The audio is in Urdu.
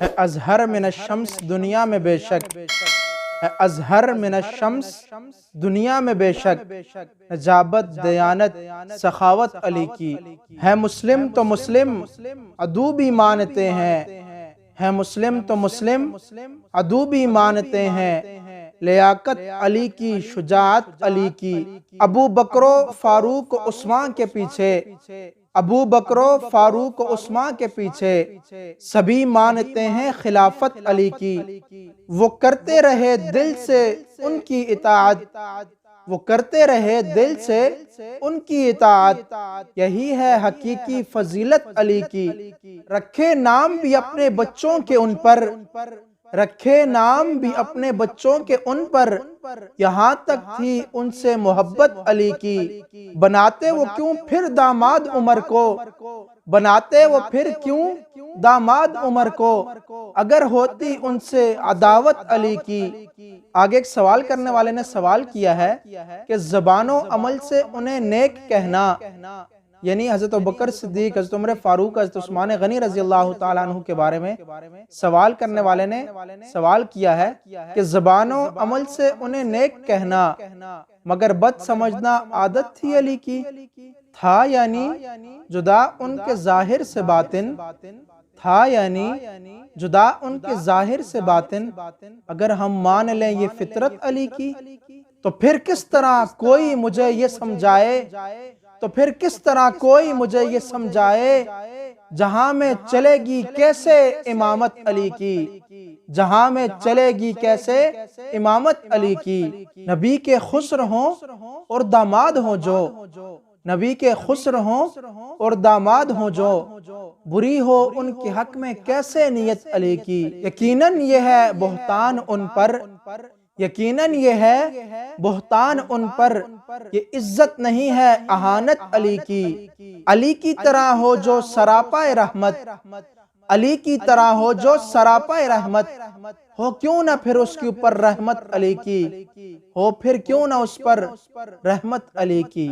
ہے ازہر من الشمس دنیا میں بے شک، ہے ازہر من الشمس دنیا میں بے شک، نجابت دیانت سخاوت علی کی ہے۔ مسلم تو مسلم عدو بھی مانتے ہیں، ہے مسلم تو مسلم عدو بھی مانتے ہیں، لیاقت علی کی شجاعت علی کی۔ ابو بکر و فاروق و عثمان کے پیچھے، ابو بکر و فاروق و عثمان کے پیچھے سبھی مانتے ہیں خلافت علی کی۔ وہ کرتے رہے دل سے ان کی اطاعت، وہ کرتے رہے دل سے ان کی اطاعت، یہی ہے حقیقی فضیلت علی کی۔ رکھے نام بھی اپنے بچوں کے ان پر، رکھے نام بھی اپنے بچوں کے ان پر، یہاں تک تھی ان سے محبت علی کی۔ بناتے وہ کیوں پھر داماد عمر کو، بناتے وہ پھر کیوں داماد عمر کو، اگر ہوتی ان سے عداوت علی کی۔ آگے ایک سوال کرنے والے نے سوال کیا ہے کہ زبان و عمل سے انہیں نیک کہنا، یعنی حضرت ابوبکر صدیق، حضرت عمر فاروق، حضرت عثمان غنی رضی اللہ تعالیٰ عنہ کے بارے میں سوال کرنے والے نے سوال کیا ہے کہ زبان و عمل سے انہیں نیک کہنا مگر بد سمجھنا عادت تھی علی کی۔ تھا یعنی جدا ان کے ظاہر سے باطن، تھا یعنی جدا ان کے ظاہر سے باطن، اگر ہم مان لیں یہ فطرت علی کی، تو پھر کس طرح کوئی مجھے یہ سمجھائے، تو پھر کس طرح کوئی مجھے یہ سمجھائے، جہاں میں چلے گی کیسے امامت علی کی، جہاں میں چلے گی کیسے امامت علی کی۔ نبی کے خسر ہوں اور داماد ہوں جو، نبی کے خسر ہوں اور داماد ہوں جو، بری ہو ان کے حق میں کیسے نیت علی کی۔ یقیناً یہ ہے بہتان ان پر، یقیناً یہ ہے بہتان ان پر، یہ عزت نہیں ہے اہانت علی کی۔ علی کی طرح ہو جو سراپا رحمت، علی کی طرح ہو جو سراپا رحمت، ہو کیوں نہ پھر اس کے اوپر رحمت علی کی، ہو پھر کیوں نہ اس پر رحمت علی کی۔